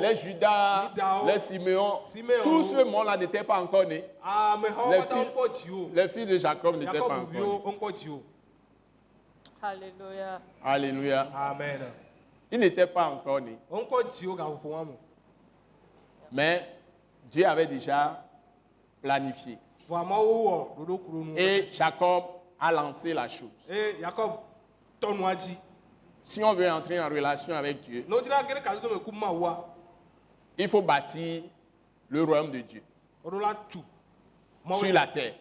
les Judas, les Siméon, tous ce monde-là n'étaient pas encore nés. Les fils de Jacob n'étaient pas encore nés. Alléluia. Alléluia. Amen. Ils n'étaient pas encore nés. Mais Dieu avait déjà planifié. Et Jacob a lancé la chose. Si on veut entrer en relation avec Dieu, il faut bâtir le royaume de Dieu sur la terre.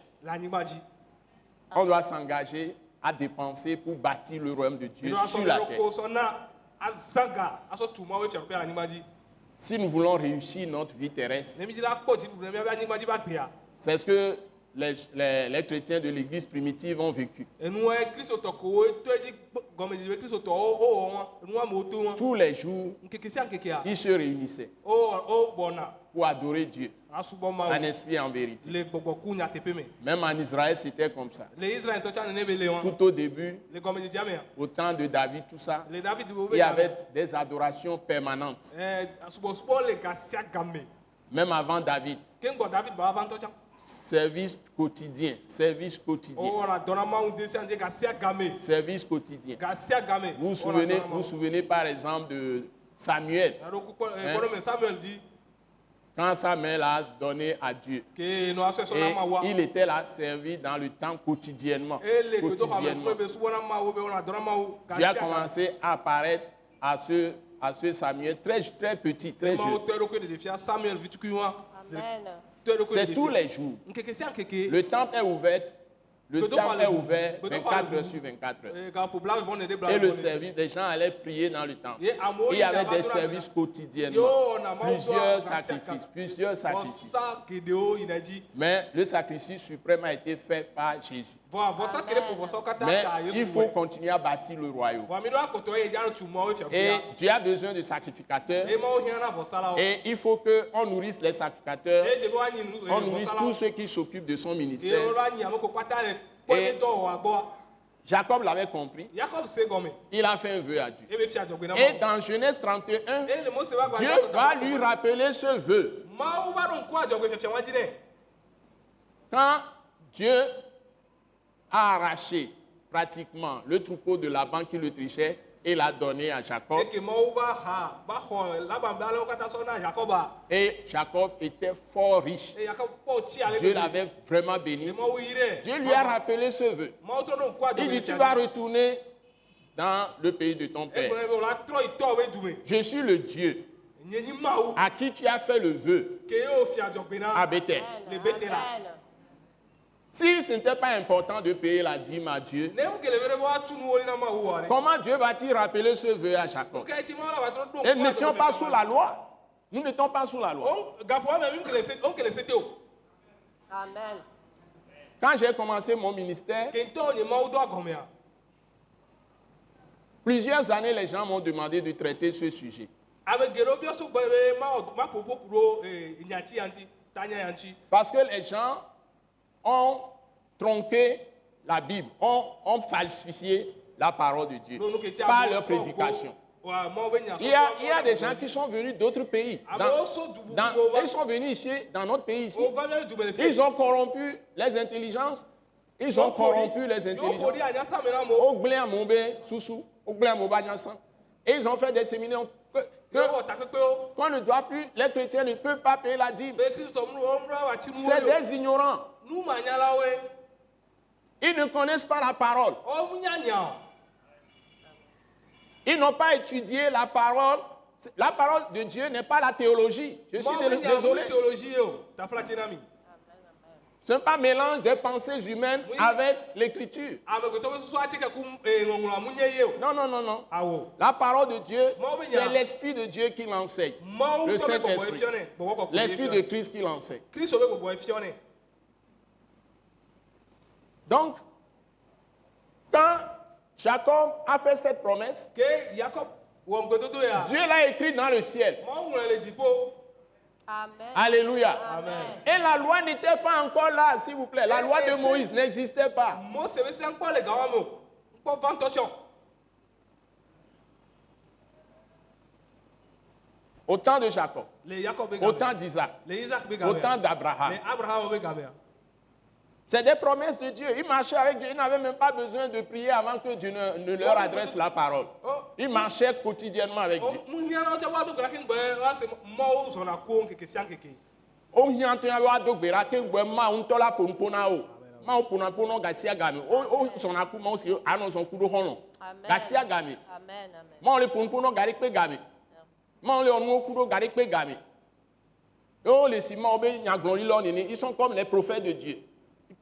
On doit s'engager à dépenser pour bâtir le royaume de Dieu sur la terre. Si nous voulons réussir notre vie terrestre, c'est ce que les chrétiens de l'église primitive ont vécu. Tous les jours, ils se réunissaient pour adorer Dieu en esprit et en vérité. Même en Israël, c'était comme ça. Tout au début, au temps de David, tout ça, il y avait des adorations permanentes. Même avant David. Service quotidien, service quotidien. Service quotidien. Vous vous souvenez par exemple de Samuel. Quand Samuel a donné à Dieu, et il était là servi dans le temps quotidiennement. Dieu a commencé à apparaître à ce Samuel très petit, très jeune. C'est tous les jours. Le temple est ouvert. Le temple est ouvert 24 heures sur 24 heures. Et le service, les gens allaient prier dans le temple. Il y avait des services quotidiennement. Plusieurs sacrifices. Mais le sacrifice suprême a été fait par Jésus. Mais il faut continuer à bâtir le royaume. Et Dieu a besoin de sacrificateurs. Et il faut qu'on nourrisse les sacrificateurs. On nourrisse tous ceux qui s'occupent de son ministère. Et Jacob l'avait compris. Il a fait un vœu à Dieu. Et dans Genèse 31, Dieu va lui rappeler ce vœu. Quand Dieu a arraché pratiquement le troupeau de Laban qui le trichait et l'a donné à Jacob. Et Jacob était fort riche. Dieu l'avait vraiment béni. Dieu lui a rappelé ce vœu. Il dit, tu vas retourner dans le pays de ton père. Je suis le Dieu à qui tu as fait le vœu à Bethel. Si ce n'était pas important de payer la dîme à Dieu, comment Dieu va-t-il rappeler ce vœu à Jacob? Et nous n'étions pas sous la loi. Nous n'étions pas sous la loi. Amen. Quand j'ai commencé mon ministère, plusieurs années, les gens m'ont demandé de traiter ce sujet. Parce que les gens ont tronqué la Bible, ont falsifié la parole de Dieu par leur prédication. Il y a des gens qui sont venus d'autres pays. Ils sont venus ici, dans notre pays ici. Ils ont corrompu les intelligences. Ils ont corrompu les intelligences. Et ils ont fait des séminaires qu'on ne doit plus, les chrétiens ne peuvent pas payer la dîme. C'est des ignorants. Ils ne connaissent pas la parole. Ils n'ont pas étudié la parole. La parole de Dieu n'est pas la théologie. Je suis désolé. Ce n'est pas un mélange des pensées humaines avec l'écriture. Non, non, non, non. La parole de Dieu, c'est l'Esprit de Dieu qui l'enseigne. Le Saint-Esprit. L'Esprit de Christ qui l'enseigne. Donc, quand Jacob a fait cette promesse, Dieu l'a écrit dans le ciel. Amen. Alléluia. Amen. Et la loi n'était pas encore là, s'il vous plaît. La loi de Moïse n'existait pas. Au temps de Jacob, le Jacob be au game temps d'Isaac, le Isaac be au game temps d'Abraham. le Abraham be game C'est des promesses de Dieu. Ils marchaient avec Dieu. Ils n'avaient même pas besoin de prier avant que Dieu ne leur adresse la parole. Ils marchaient quotidiennement avec Dieu. mu hiana o cha wa do gra kin gbe wa se mo zo na ko nkeke sian keke O hiãtɔ ya wa do gbera ke gbe ma ŋutɔ la ko ŋkpona o. Ma o ƒona ƒona gasia game. O sɔna ku ma o si anɔ sɔn ku do xɔlɔ. Gasia game. Amen, amen. Ma o le ƒona ƒona gari kpe game. Ma o le ɔnuwo ku do gari kpe game. O le si ma o be nyagblɔɖilɔ nini. Ils sont comme les prophètes de Dieu. Il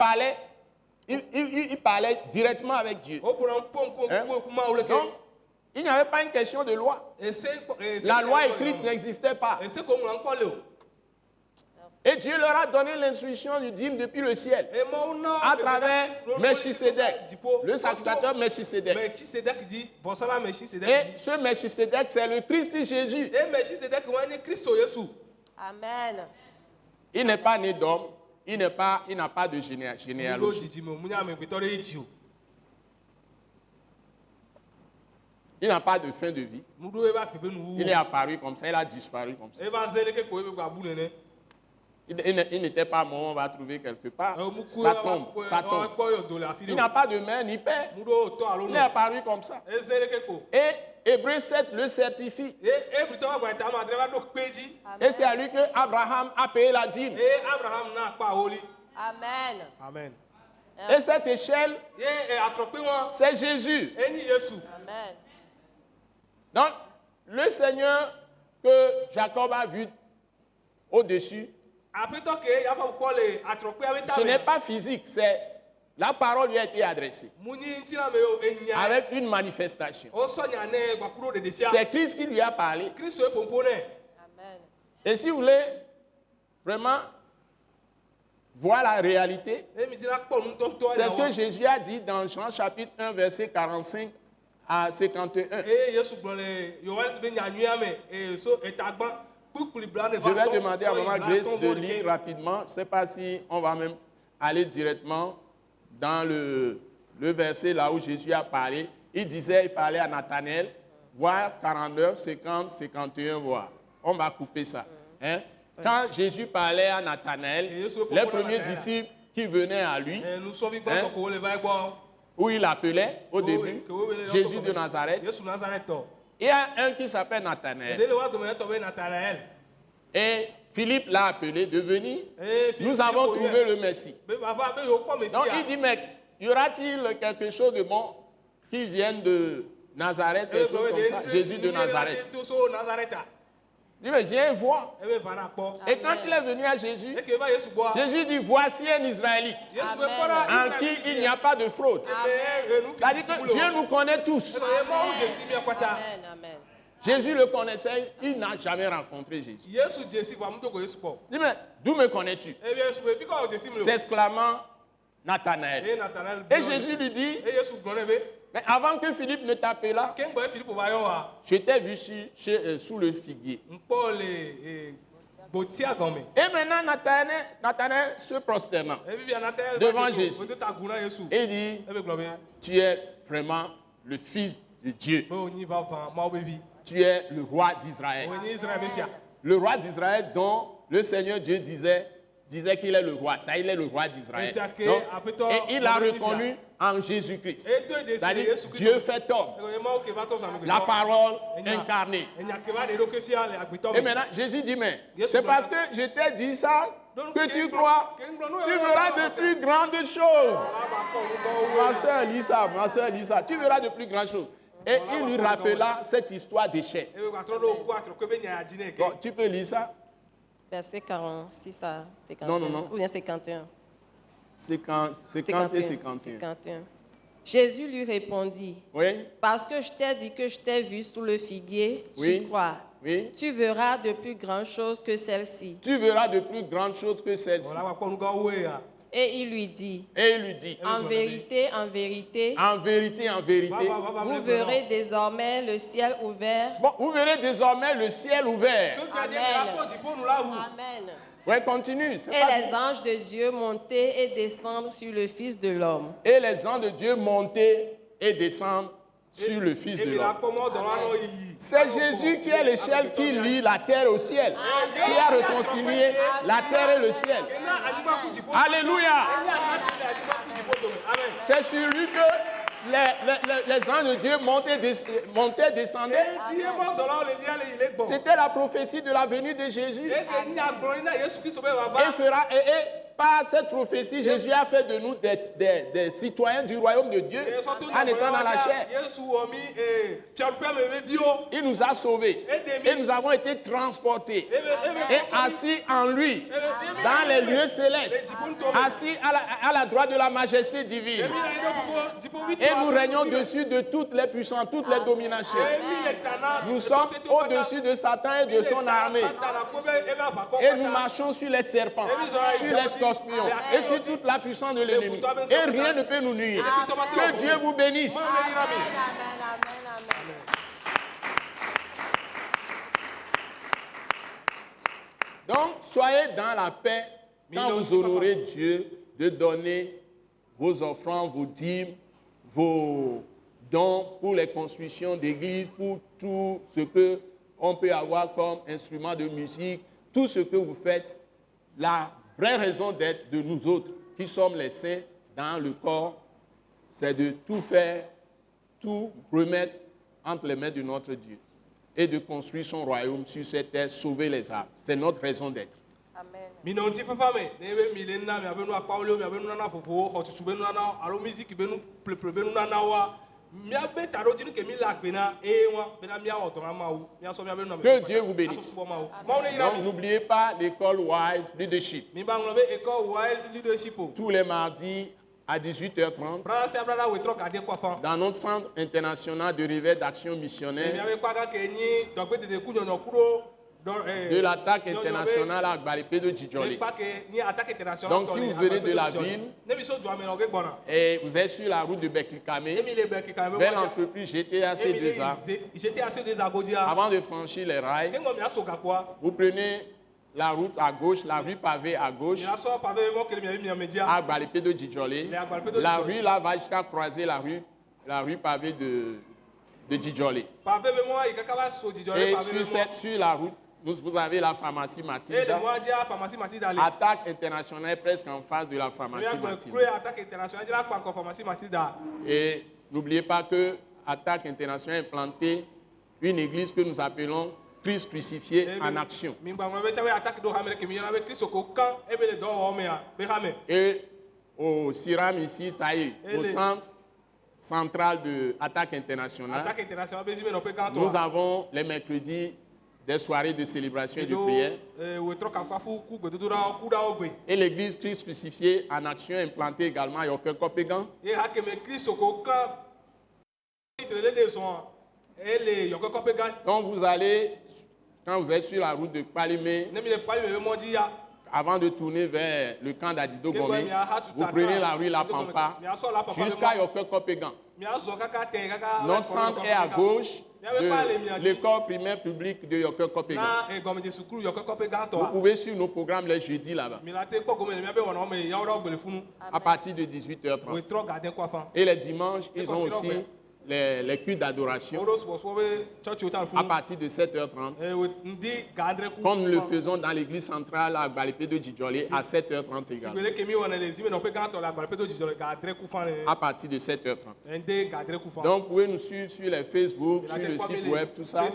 parlait directement avec Dieu. o pona pon ko ko ma o le ke Donc, il n'y avait pas une question de loi. La loi écrite n'existait pas. et c'est ko mu nko le o Et Dieu leur a donné l'instruction du dîme depuis le ciel. e mo na À travers Melchisedec, le sacrificateur Melchisedec. Melchisedec dit bosala Melchisedec Et ce Melchisedec, c'est le Christ Jésus. et Melchisedec wani Christo Yesu Amen. Il n'est pas né d'homme. Il n'a pas de lo généalogie. jiji mo mu nya me gbe tore ji o Il n'a pas de fin de vie. mu do e ba pepe nu Il est apparu comme ça. Il a disparu comme ça. e ba zele ke ko e be gba bu nene Il n'était pas mort. On va trouver quelque part. mu ku Ça tombe. Ça tombe. ko yo do le afi Il n'a pas de mère ni père. mu do to alo Il no est apparu comme ça. e zele ke ko Et Hébreu 7 le certifie. e brito wa gba ta ma dre ba do peji Et c'est à lui que Abraham a payé la dîme. e Abraham na pa oli Amen. amen Et cette échelle, e atrope won c'est Jésus. eni Yesu Amen. Donc, le Seigneur que Jacob a vu au-dessus, apito ke Jacob ko le atrope abeta ce n'est me pas physique, c'est la parole lui a été adressée mu ni ntina me o enya avec une manifestation. o so nya ne gba kuro de defia C'est Christ qui lui a parlé. Christo e pompo ne Amen. Et si vous voulez vraiment voir la réalité, e mi dira po nu to c'est ce que Jésus a dit dans Jean chapitre 1, verset 45 à 51. e Yesu gbo le Yohanes be nya nua me e so etagban kukuli bla ne Je vais demander à Maman Grace de lire rapidement. Je ne sais pas si on va même aller directement dans le verset là où Jésus a parlé. Il parlait à Nathanaël, voir 49, 50, 51 voix. On va couper ça. Hein? Quand Jésus parlait à Nathanaël, les premiers disciples qui venaient à lui, e nu so bi gbo Hein? to ko le vai gbo où il appelait au début Jésus de Nazareth, Yesu Nazareth to il y a un qui s'appelle e Nathanaël. de le wa do me to be Nathanael Et Philippe l'a appelé de venir. e Nous avons trouvé le Messie. be baba be yo po Donc Messia il dit, mais y aura-t-il quelque chose de bon qui vienne de Nazareth, quelque chose comme ça, Jésus de Nazareth. to so Nazareth Il dit, mais viens voir. e be vana po Et quand il est venu à Jésus, e ke ba Yesu gbo Jésus dit, voici un Israélite Yesu be Amen. kora en qui il n'y a pas de fraude. C'est-à-dire que Dieu nous connaît tous. Amen. Amen. Jésus le connaissait, il n'a jamais rencontré Jésus. Yesu Jesi va muto ko Yesu po Il dit, mais d'où me connais-tu? e Yesu be fi ko Jesi mi S'exclamant Nathanaël. e Nathanael Et Jésus lui dit, e Yesu gbo ne be mais avant que Philippe ne t'appelât, ke ngbo Philippe ba yo wa je t'ai vu sous le figuier. npo le gboti agome Et maintenant, Nathanaël se prosternant. e bi Nathanael Devant Jésus. o to ta guna Yesu Et il dit, e be gbo be tu es vraiment le Fils de Dieu. be oni va va ma be vi Tu es le roi d'Israël. oni Israël be fia Le roi d'Israël dont le Seigneur Dieu disait qu'il est le roi. Ça, il est le roi d'Israël. Donc, et il a reconnu en Jésus-Christ. e to Jesi C'est-à-dire, Yesu Dieu fait homme. e ma o ke va to sa me La parole incarnée. enya ke va de do ke fia le agbito Et maintenant, Jésus dit, mais c'est parce que je t'ai dit ça que tu crois. Tu verras de plus grandes choses. Ma soeur Lisa, tu verras de plus grandes choses. Et il lui rappela cette histoire d'échec. e wa tro do ku atro ko be nya ajine ke Bon, tu peux lire ça? Verset 46 à 51. Non, non, non. Ou bien 51. 50 et 51. 51. Jésus lui répondit, Oui? parce que je t'ai dit que je t'ai vu sous le figuier, Oui. tu crois. Oui? Tu verras de plus grandes choses que celle-ci. Tu verras de plus grandes choses que celles-ci. wala wa ko nu ga we ya Et il lui dit, Et il lui dit, en vérité, en vérité, en vérité, vous verrez désormais le ciel ouvert. bon, vous verrez désormais le ciel ouvert. Amen. Oui, continue. c'est Et pas les bien. anges de Dieu monter et descendre sur le Fils de l'homme. Et les anges de Dieu monter et descendre sur le Fils de Emi la l'homme. kpɔmɔ dɔla nɔ yiyi. C'est Jésus qui est l'échelle qui lie la terre au ciel, qui a réconcilié la terre et le ciel. Ena anyigba ku dziƒo. Alléluia. Ena anyigba ku dziƒo dome. Amen. C'est sur lui que les anges de Dieu montaient, descendaient. Edi emɔ dɔlawo le lia le yi le gbɔ. C'était la prophétie de la venue de Jésus. Eke nya gblɔ na Yesu Kristo be Et wava. par cette prophétie, Jésus a fait de nous des citoyens du royaume de Dieu en étant dans la chair. Yesu wɔ mi fiaɖuƒea me ƒe viwo. Il nous a sauvés et nous avons été transportés et assis en lui dans les lieux célestes, assis à la droite de la majesté divine. Et nous régnons dessus de toutes les puissances, toutes les dominations. Nous sommes au-dessus de Satan et de son armée. Et nous marchons sur les serpents, sur les scorpions et sur toute la puissance de l'ennemi. Et rien ne peut nous nuire. Que Dieu vous bénisse. Donc, soyez dans la paix quand vous honorez Dieu de donner vos offrandes, vos dîmes, vos dons pour les constructions d'églises, pour tout ce qu'on peut avoir comme instrument de musique, tout ce que vous faites. La vraie raison d'être de nous autres, qui sommes les saints dans le corps, c'est de tout faire, tout remettre entre les mains de notre Dieu et de construire son royaume sur cette terre, sauver les âmes. C'est notre raison d'être. Amen. Minɔ ŋuti fafa me ne be mi le na miabe nu akpawo le miabe nunana vovowo xɔtutu be nunana alo miziki be nu ƒleƒle be nunanawoa miabe taɖodzi nu ke mi le agbe na eye wa bena miawɔ dɔ na Mawu miasɔ miabe nuname. Que Dieu vous bénisse. asubɔ Mawu. Mawu ne yira Donc, mi. n'oubliez pas l'école Wise Leadership. Mi ba ŋlɔ be école Wise Leadership o. Tous les mardis à 18h30 Brada sia brada wetrɔ gade kɔ afã. dans notre centre international de réveil d'action missionnaire Miabe kpaga ke nyi dɔgbedede ku nyɔnyɔ ku ɖo de l'attaque internationale à Gbalipedo Djidjoli. Donc, si vous venez de la ville et vous êtes sur la route de Beklikame, belle entreprise GTA C2A, avant de franchir les rails, vous prenez la route à gauche, la rue pavée à gauche, à Gbalipedo Djidjoli. La rue là va jusqu'à croiser la rue pavée de Djidjoli. Et sur la route, vous avez la pharmacie Matilda. Attaque internationale presque en face de la pharmacie Matilda. Et n'oubliez pas que Attaque internationale a implanté une église que nous appelons Christ crucifié en action. Et au Siram ici, ça y est, au centre central de Attaque internationale, nous avons les mercredis des soirées de célébration et de prière. Et l'église Christ crucifié en action implantée également à Yoke-Kopégan. Donc vous allez, quand vous êtes sur la route de Palimé, avant de tourner vers le camp d'Adido Gomé, vous prenez la rue La Pampa jusqu'à Yoke-Kopégan. Notre centre est à gauche de l'école primaire publique de Yoke-Kopégan. Vous pouvez suivre nos programmes les jeudis là-bas, à partir de 18h30. Et les dimanches, ils ont aussi les cultes d'adoration à partir de 7h30. Comme nous le faisons dans l'église centrale à Gbalipedo Djidjoli à 7h30 également. À partir de 7h30. Donc vous pouvez nous suivre sur les Facebook, sur le site web, tout ça.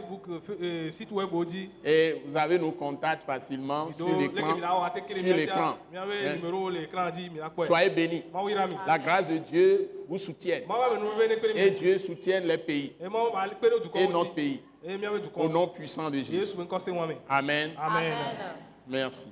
Et vous avez nos contacts facilement sur l'écran. Soyez bénis. La grâce de Dieu vous soutienne. Et Dieu soutienne les pays et notre pays. Au nom puissant de Jésus. Amen. Amen. Merci.